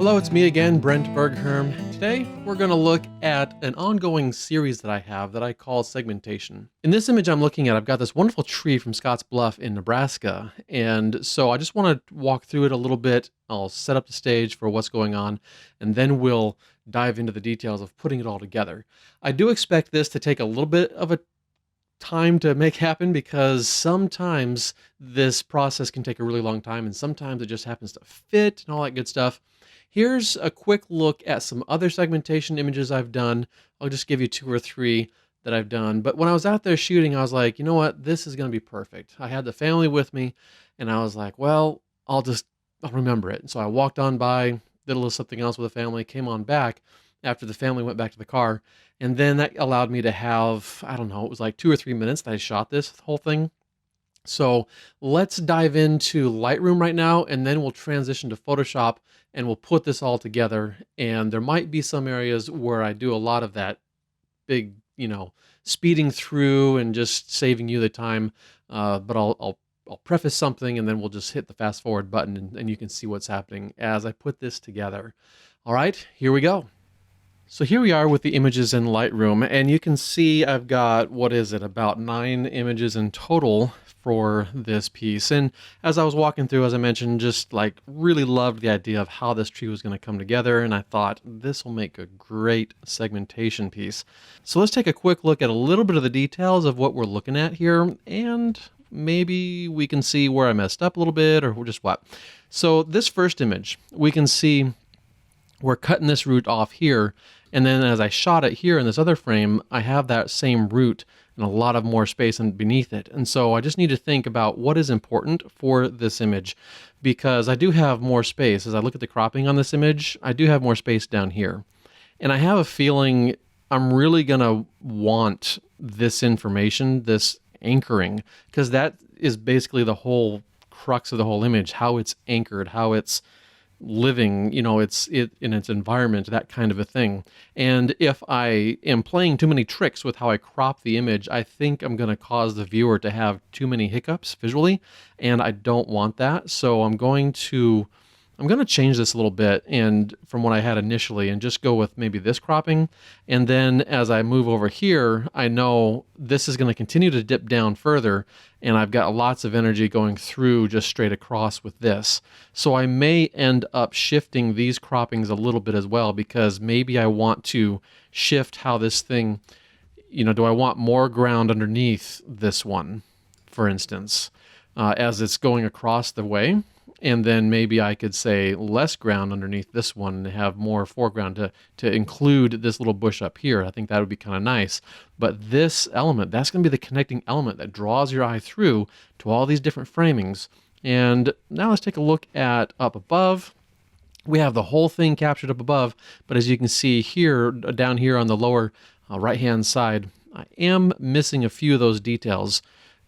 Hello, it's me again, Brent Bergherm. Today, we're going to look at an ongoing series that I have that I call Segmentation. In this image I'm looking at, I've got this wonderful tree from Scotts Bluff in Nebraska. And so I just want to walk through it a little bit. I'll set up the stage for what's going on, and then we'll dive into the details of putting it all together. I do expect this to take a little bit of a time to make happen because sometimes this process can take a really long time and sometimes it just happens to fit and all that good stuff. Here's a quick look at some other segmentation images I've done. I'll just give you 2 or 3 that I've done. But when I was out there shooting, I was like, you know what? This is going to be perfect. I had the family with me and I was like, well, I'll remember it. And so I walked on by, did a little something else with the family, came on back after the family went back to the car. And then that allowed me to have, I don't know, it was like 2 or 3 minutes that I shot this whole thing. So let's dive into Lightroom right now, and then we'll transition to Photoshop and we'll put this all together. And there might be some areas where I do a lot of that big, speeding through and just saving you the time. But I'll preface something and then we'll just hit the fast forward button and you can see what's happening as I put this together. All right, here we go. So here we are with the images in Lightroom, and you can see I've got, about 9 images in total for this piece. And as I was walking through, as I mentioned, just like really loved the idea of how this tree was going to come together, and I thought this will make a great segmentation piece. So let's take a quick look at a little bit of the details of what we're looking at here, and maybe we can see where I messed up a little bit or just what. So this first image, we can see we're cutting this root off here, and then as I shot it here in this other frame, I have that same root and a lot of more space beneath it. And so I just need to think about what is important for this image, because I do have more space. As I look at the cropping on this image, I do have more space down here. And I have a feeling I'm really gonna want this information, this anchoring, because that is basically the whole crux of the whole image, how it's anchored, how it's living, it's in its environment, that kind of a thing. And if I am playing too many tricks with how I crop the image, I think I'm going to cause the viewer to have too many hiccups visually, and I don't want that. So I'm going to change this a little bit and from what I had initially and just go with maybe this cropping. And then as I move over here, I know this is going to continue to dip down further, and I've got lots of energy going through just straight across with this. So I may end up shifting these croppings a little bit as well, because maybe I want to shift how this thing, do I want more ground underneath this one, for instance, as it's going across the way? And then maybe I could say less ground underneath this one and have more foreground to include this little bush up here. I think that would be kind of nice. But this element, that's going to be the connecting element that draws your eye through to all these different framings. And now let's take a look at up above. We have the whole thing captured up above, but as you can see here, down here on the lower right-hand side, I am missing a few of those details.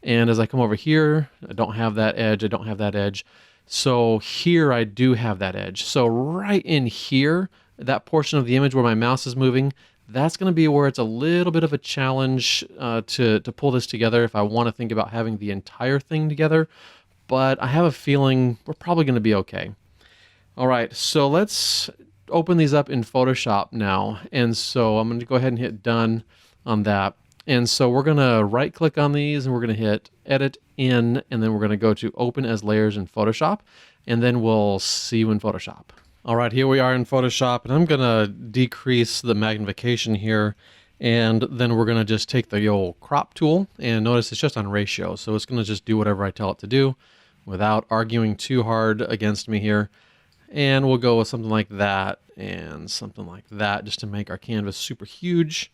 And as I come over here, I don't have that edge, I don't have that edge. So here I do have that edge. So right in here, that portion of the image where my mouse is moving, that's going to be where it's a little bit of a challenge to pull this together if I want to think about having the entire thing together. But I have a feeling we're probably going to be okay. All right, so let's open these up in Photoshop now. And so I'm going to go ahead and hit done on that. And so we're going to right click on these and we're going to hit edit in, and then we're going to go to open as layers in Photoshop, and then we'll see you in Photoshop. All right, here we are in Photoshop, and I'm going to decrease the magnification here, and then we're going to just take the old crop tool, and notice it's just on ratio, so it's going to just do whatever I tell it to do without arguing too hard against me here. And we'll go with something like that and something like that just to make our canvas super huge.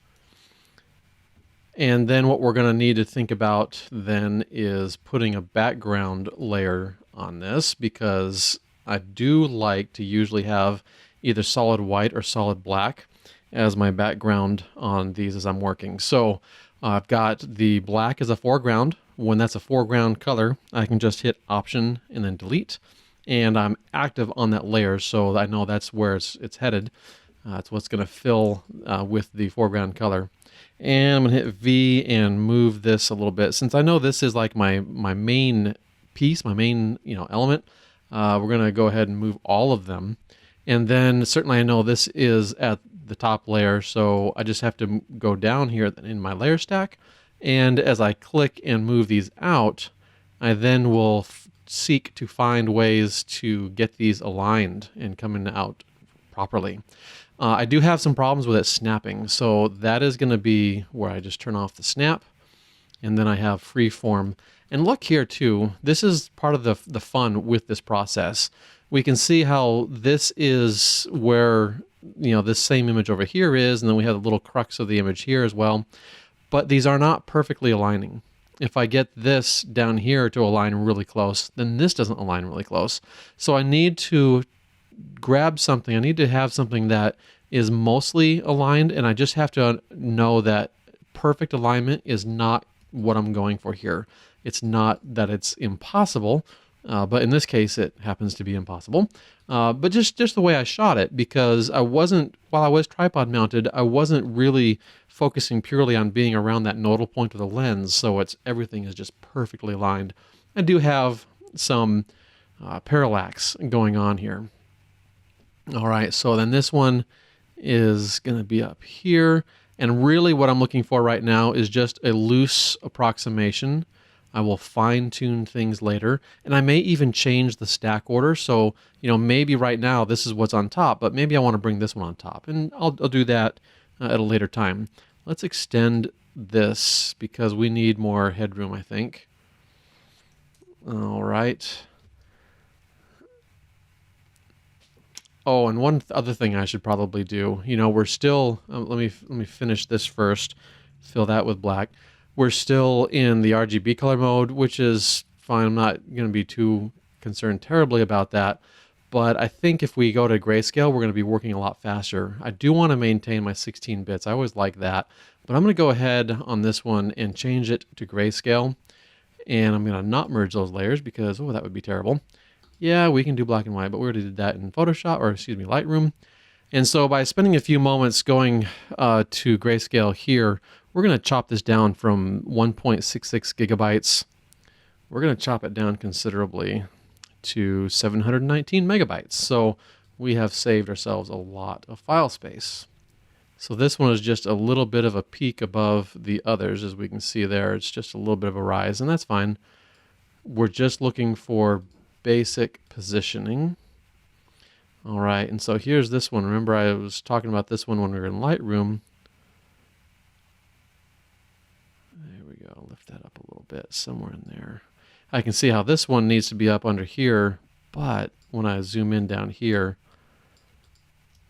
And then what we're going to need to think about then is putting a background layer on this, because I do like to usually have either solid white or solid black as my background on these as I'm working. So I've got the black as a foreground. When that's a foreground color, I can just hit Option and then Delete, and I'm active on that layer, so I know that's where it's headed. It's what's going to fill with the foreground color. And I'm going to hit V and move this a little bit. Since I know this is like my main piece, my main element, we're going to go ahead and move all of them. And then certainly I know this is at the top layer, so I just have to go down here in my layer stack. And as I click and move these out, I then will seek to find ways to get these aligned and coming out properly. I do have some problems with it snapping, so that is going to be where I just turn off the snap, and then I have freeform. And look here too, this is part of the fun with this process. We can see how this is where, this same image over here is, and then we have the little crux of the image here as well. But these are not perfectly aligning. If I get this down here to align really close, then this doesn't align really close. So I need to grab something. I need to have something that is mostly aligned, and I just have to know that perfect alignment is not what I'm going for here. It's not that it's impossible, but in this case it happens to be impossible. But just the way I shot it, because while I was tripod mounted, I wasn't really focusing purely on being around that nodal point of the lens, so everything is just perfectly aligned. I do have some parallax going on here. All right, so then this one is going to be up here, and really what I'm looking for right now is just a loose approximation. I will fine-tune things later, and I may even change the stack order. So, maybe right now this is what's on top, but maybe I want to bring this one on top, and I'll do that at a later time. Let's extend this because we need more headroom, I think. All right. Oh, and one other thing I should probably do, we're still, let me finish this first, fill that with black. We're still in the RGB color mode, which is fine. I'm not going to be too concerned terribly about that. But I think if we go to grayscale, we're going to be working a lot faster. I do want to maintain my 16 bits. I always like that. But I'm going to go ahead on this one and change it to grayscale. And I'm going to not merge those layers because, that would be terrible. Yeah, we can do black and white, but we already did that in Photoshop, or excuse me, Lightroom. And so by spending a few moments going to grayscale here, we're going to chop this down from 1.66 gigabytes. We're going to chop it down considerably to 719 megabytes. So we have saved ourselves a lot of file space. So this one is just a little bit of a peak above the others, as we can see there. It's just a little bit of a rise, and that's fine. We're just looking for basic positioning. All right, and so here's this one. Remember, I was talking about this one when we were in Lightroom. There we go. Lift that up a little bit, somewhere in there. I can see how this one needs to be up under here, but when I zoom in down here,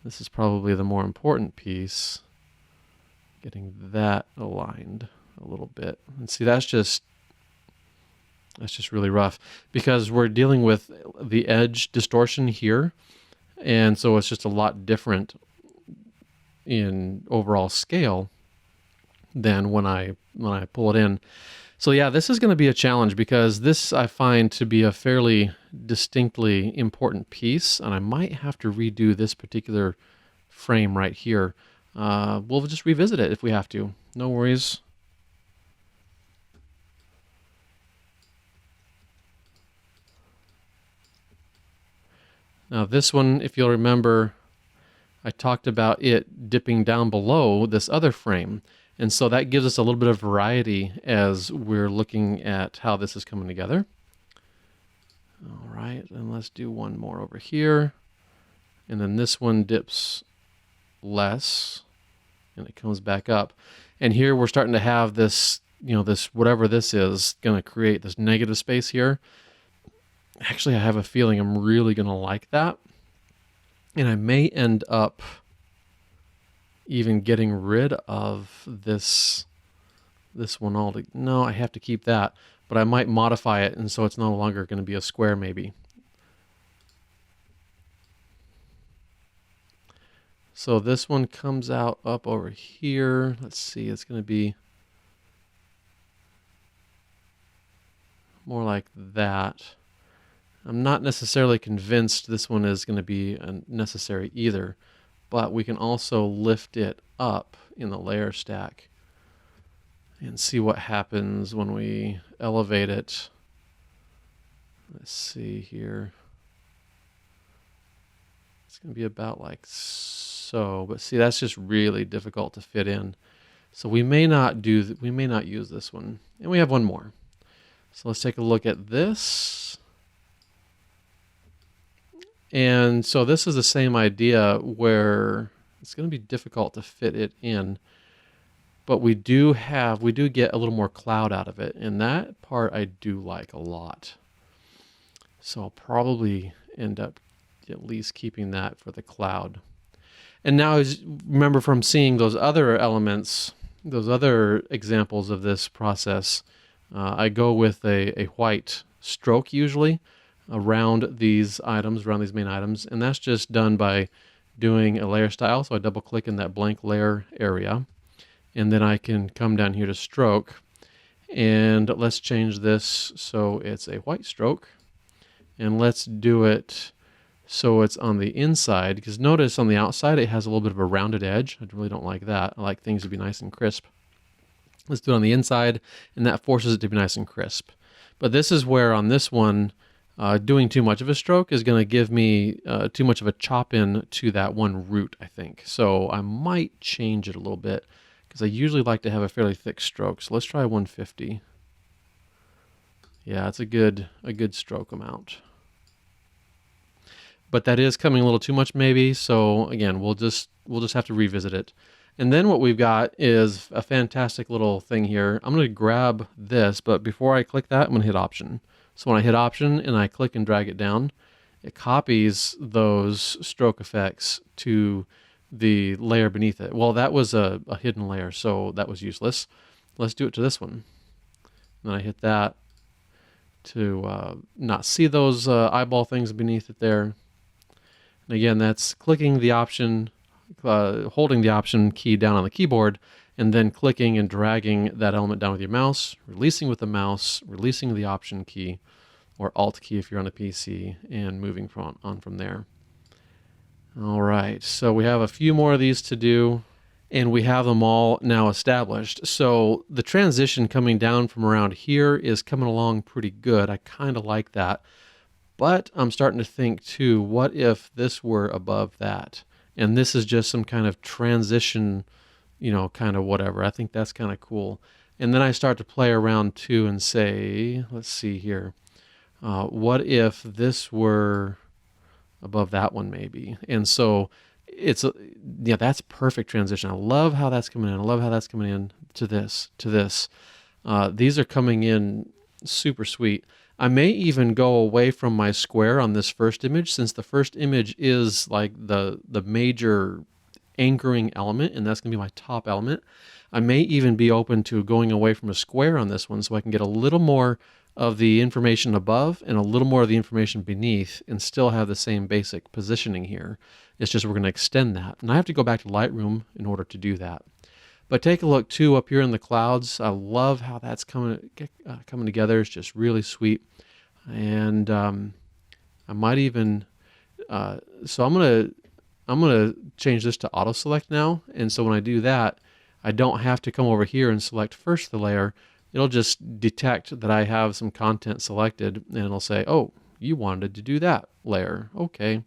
this is probably the more important piece. Getting that aligned a little bit. And see, that's just really rough because we're dealing with the edge distortion here. And so it's just a lot different in overall scale than when I pull it in. So yeah, this is going to be a challenge because this I find to be a fairly distinctly important piece, and I might have to redo this particular frame right here. We'll just revisit it if we have to. No worries. Now this one, if you'll remember, I talked about it dipping down below this other frame. And so that gives us a little bit of variety as we're looking at how this is coming together. All right, and let's do one more over here. And then this one dips less and it comes back up. And here we're starting to have this, this whatever this is going to create this negative space here. Actually, I have a feeling I'm really going to like that. And I may end up even getting rid of this one altogether. No, I have to keep that, but I might modify it, and so it's no longer going to be a square maybe. So this one comes out up over here. Let's see, it's going to be more like that. I'm not necessarily convinced this one is going to be necessary either, but we can also lift it up in the layer stack and see what happens when we elevate it. Let's see here. going to be about like so, but see, that's just really difficult to fit in. So we may not use this one. And we have one more. So let's take a look at this. And so this is the same idea where it's going to be difficult to fit it in, but we do get a little more cloud out of it. And that part I do like a lot. So I'll probably end up at least keeping that for the cloud. And now, remember from seeing those other elements, those other examples of this process, I go with a white stroke usually around these items, around these main items. And that's just done by doing a layer style. So I double click in that blank layer area. And then I can come down here to stroke. And let's change this so it's a white stroke. And let's do it so it's on the inside, because notice on the outside it has a little bit of a rounded edge. I really don't like that. I like things to be nice and crisp. Let's do it on the inside, and that forces it to be nice and crisp. But this is where on this one, doing too much of a stroke is going to give me too much of a chop in to that one root, I think. So I might change it a little bit, because I usually like to have a fairly thick stroke. So let's try 150. Yeah, it's a good stroke amount. But that is coming a little too much maybe, so again, we'll just have to revisit it. And then what we've got is a fantastic little thing here. I'm going to grab this, but before I click that, I'm going to hit Option. So when I hit Option and I click and drag it down, it copies those stroke effects to the layer beneath it. Well, that was a hidden layer, so that was useless. Let's do it to this one. And then I hit that to not see those eyeball things beneath it there. And again, that's clicking the option, holding the Option key down on the keyboard, and then clicking and dragging that element down with your mouse, releasing with the mouse, releasing the Option key, or Alt key if you're on a PC, and moving on from there. All right, so we have a few more of these to do, and we have them all now established. So the transition coming down from around here is coming along pretty good. I kind of like that. But I'm starting to think too, what if this were above that? And this is just some kind of transition, kind of whatever. I think that's kind of cool. And then I start to play around too and say, let's see here. What if this were above that one maybe? And so that's perfect transition. I love how that's coming in. I love how that's coming in to this. These are coming in super sweet. I may even go away from my square on this first image, since the first image is like the major anchoring element, and that's going to be my top element. I may even be open to going away from a square on this one so I can get a little more of the information above and a little more of the information beneath and still have the same basic positioning here. It's just we're going to extend that. And I have to go back to Lightroom in order to do that. But take a look too up here in the clouds. I love how that's coming together. It's just really sweet. And I might even so I'm gonna change this to auto select now. And so when I do that, I don't have to come over here and select first the layer. It'll just detect that I have some content selected, and it'll say, "Oh, you wanted to do that layer, okay."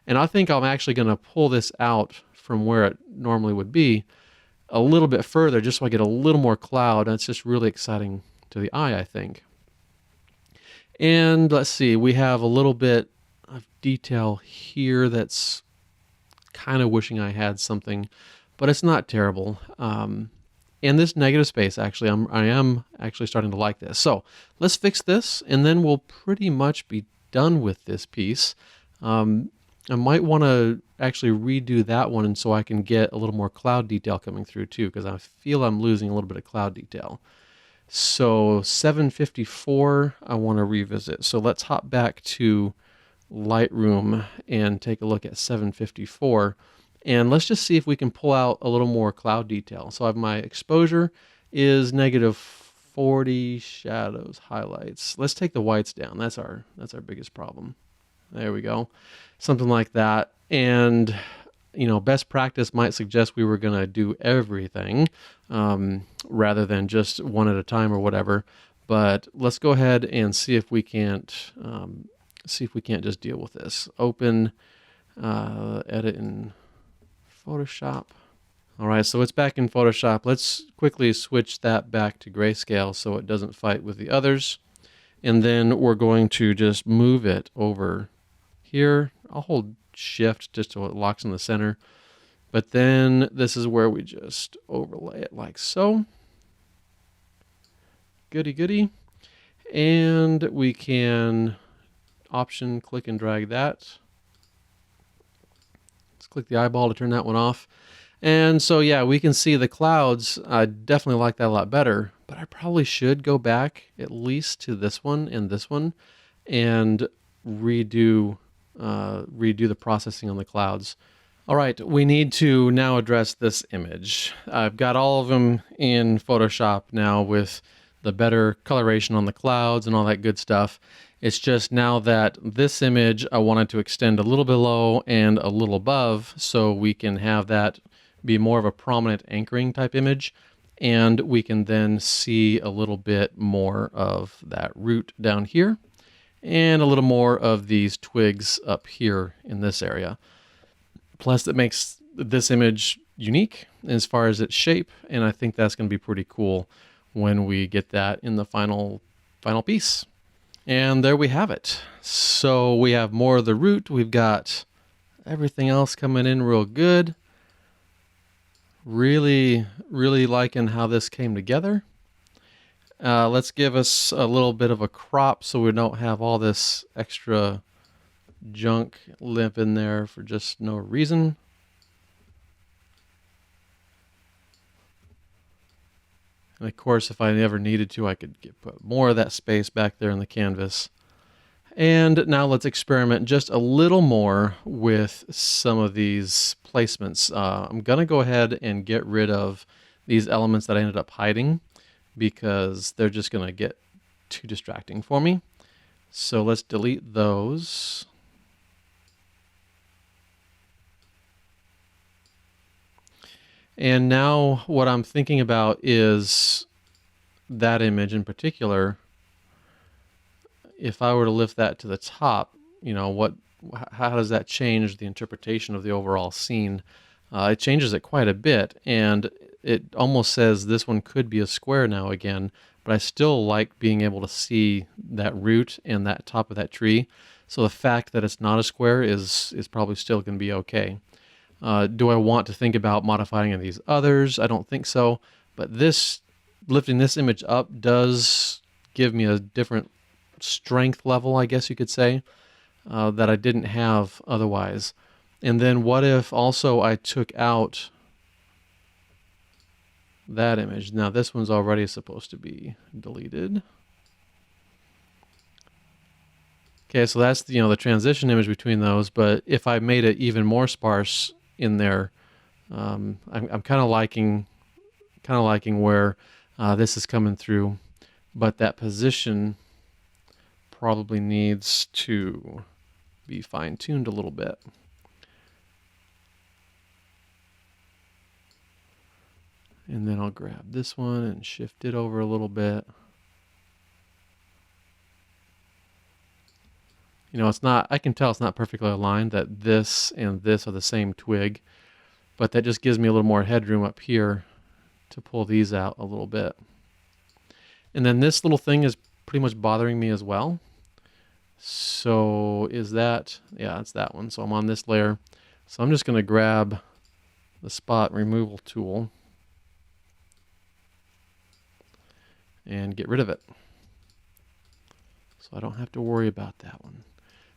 And I think I'm actually going to pull this out from where it normally would be a little bit further, just so I get a little more cloud. And it's just really exciting to the eye, I think. And let's see, we have a little bit of detail here that's kind of wishing I had something, but it's not terrible. And this negative space, actually, I am actually starting to like this. So let's fix this, and then we'll pretty much be done with this piece. I might want to actually redo that one, and so I can get a little more cloud detail coming through too, because I feel I'm losing a little bit of cloud detail. So 754, I want to revisit. So let's hop back to Lightroom and take a look at 754. And let's just see if we can pull out a little more cloud detail. So I have my exposure is -40, shadows, highlights. Let's take the whites down. That's our biggest problem. There we go. Something like that. And best practice might suggest we were going to do everything rather than just one at a time or whatever. But let's go ahead and see if we can't just deal with this. Open Edit in Photoshop. All right, so it's back in Photoshop. Let's quickly switch that back to grayscale so it doesn't fight with the others. And then we're going to just move it over here. I'll hold Shift just so it locks in the center. But then this is where we just overlay it like so. Goody goody. And we can Option click and drag that. Let's click the eyeball to turn that one off. And so yeah, we can see the clouds. I definitely like that a lot better, but I probably should go back at least to this one and redo the processing on the clouds. All right, we need to now address this image. I've got all of them in Photoshop now with the better coloration on the clouds and all that good stuff. It's just now that this image I wanted to extend a little below and a little above so we can have that be more of a prominent anchoring type image, and we can then see a little bit more of that root down here and a little more of these twigs up here in this area. Plus, it makes this image unique as far as its shape, and I think that's going to be pretty cool when we get that in the final piece. And there we have it. So we have more of the root. We've got everything else coming in real good. Really, really liking how this came together. Let's give us a little bit of a crop so we don't have all this extra junk lip in there for just no reason. And of course, if I ever needed to, I could put more of that space back there in the canvas. And now let's experiment just a little more with some of these placements. I'm going to go ahead and get rid of these elements that I ended up hiding because they're just going to get too distracting for me. So let's delete those. And now what I'm thinking about is that image in particular. If I were to lift that to the top, you know, how does that change the interpretation of the overall scene? It changes it quite a bit, and it almost says this one could be a square now again, but I still like being able to see that root and that top of that tree. So the fact that it's not a square is probably still going to be okay. Do I want to think about modifying any of these others? I don't think so, but lifting this image up does give me a different strength level, I guess you could say, that I didn't have otherwise. And then what if also I took out that image? Now this one's already supposed to be deleted. Okay, so that's the transition image between those, but if I made it even more sparse in there, I'm kind of liking where this is coming through, but that position probably needs to be fine-tuned a little bit. And then I'll grab this one and shift it over a little bit. It's not, I can tell it's not perfectly aligned, that this and this are the same twig, but that just gives me a little more headroom up here to pull these out a little bit. And then this little thing is pretty much bothering me as well. So is that, yeah, it's that one. So I'm on this layer. So I'm just going to grab the spot removal tool and get rid of it. So I don't have to worry about that one.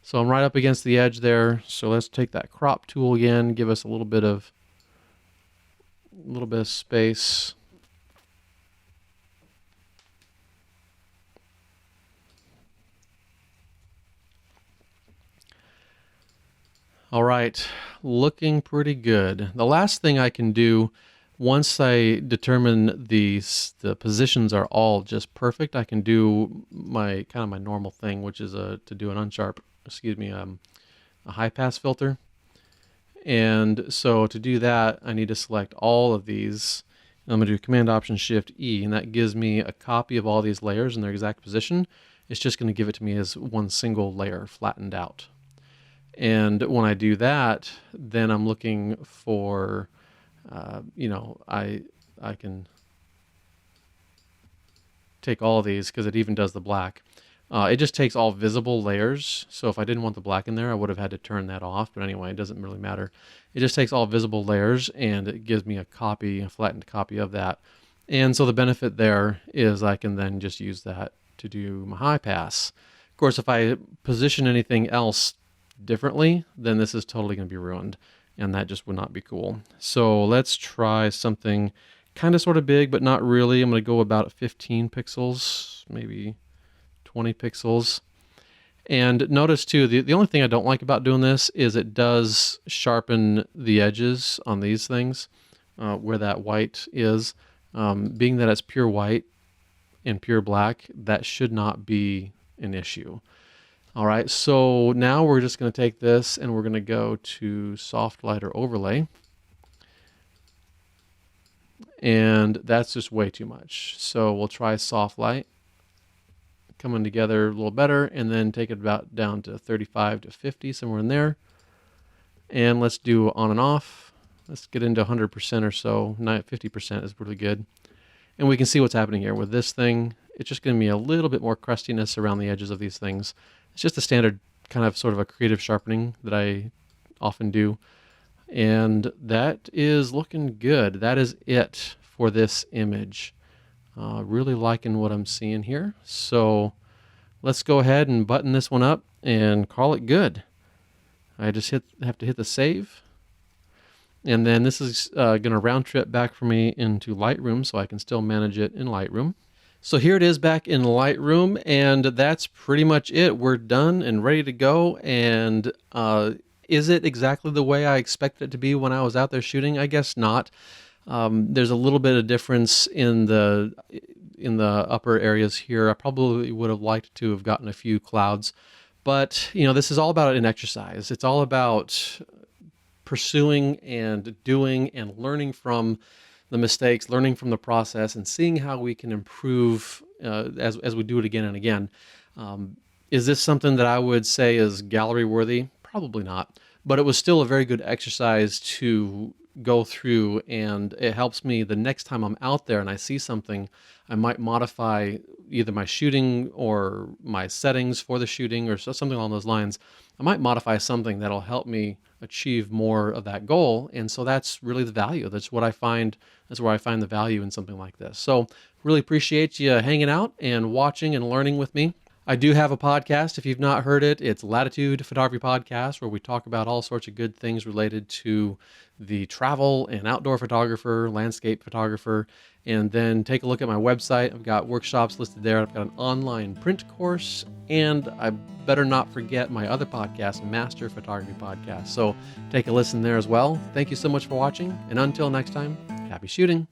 So I'm right up against the edge there. So let's take that crop tool again, give us a little bit of space. All right, looking pretty good. The last thing I can do, once I determine the positions are all just perfect, I can do my normal thing, which is to do a high pass filter. And so to do that, I need to select all of these. I'm going to do Command Option Shift E, and that gives me a copy of all these layers in their exact position. It's just going to give it to me as one single layer flattened out. And when I do that, then I'm looking for, I can take all of these because it even does the black. It just takes all visible layers. So if I didn't want the black in there, I would have had to turn that off. But anyway, it doesn't really matter. It just takes all visible layers and it gives me a flattened copy of that. And so the benefit there is I can then just use that to do my high pass. Of course, if I position anything else differently, then this is totally going to be ruined. And that just would not be cool. So let's try something kind of sort of big, but not really. I'm going to go about 15 pixels, maybe 20 pixels. And notice too, the only thing I don't like about doing this is it does sharpen the edges on these things where that white is. Being that it's pure white and pure black, that should not be an issue. All right, so now we're just going to take this and we're going to go to soft light or overlay. And that's just way too much. So we'll try soft light, coming together a little better, and then take it about down to 35 to 50, somewhere in there. And let's do on and off. Let's get into 100% or so. 50% is really good. And we can see what's happening here with this thing. It's just going to be a little bit more crustiness around the edges of these things. It's just a standard kind of sort of a creative sharpening that I often do. And that is looking good. That is it for this image. Really liking what I'm seeing here. So let's go ahead and button this one up and call it good. I just have to hit the save. And then this is going to round trip back for me into Lightroom so I can still manage it in Lightroom. So here it is back in Lightroom, and that's pretty much it. We're done and ready to go. And is it exactly the way I expected it to be when I was out there shooting? I guess not. There's a little bit of difference in the upper areas here. I probably would have liked to have gotten a few clouds, but this is all about an exercise. It's all about pursuing and doing and learning from the mistakes, learning from the process, and seeing how we can improve as we do it again and again. Is this something that I would say is gallery worthy? Probably not, but it was still a very good exercise to go through, and it helps me the next time I'm out there and I see something. I might modify either my shooting or my settings for the shooting or something along those lines. I might modify something that'll help me achieve more of that goal. And so that's really the value. That's what I find. That's where I find the value in something like this. So really appreciate you hanging out and watching and learning with me. I do have a podcast. If you've not heard it, it's Latitude Photography Podcast, where we talk about all sorts of good things related to the travel and outdoor photographer, landscape photographer. And then take a look at my website. I've got workshops listed there. I've got an online print course, and I better not forget my other podcast, Master Photography Podcast. So take a listen there as well. Thank you so much for watching. And until next time, happy shooting.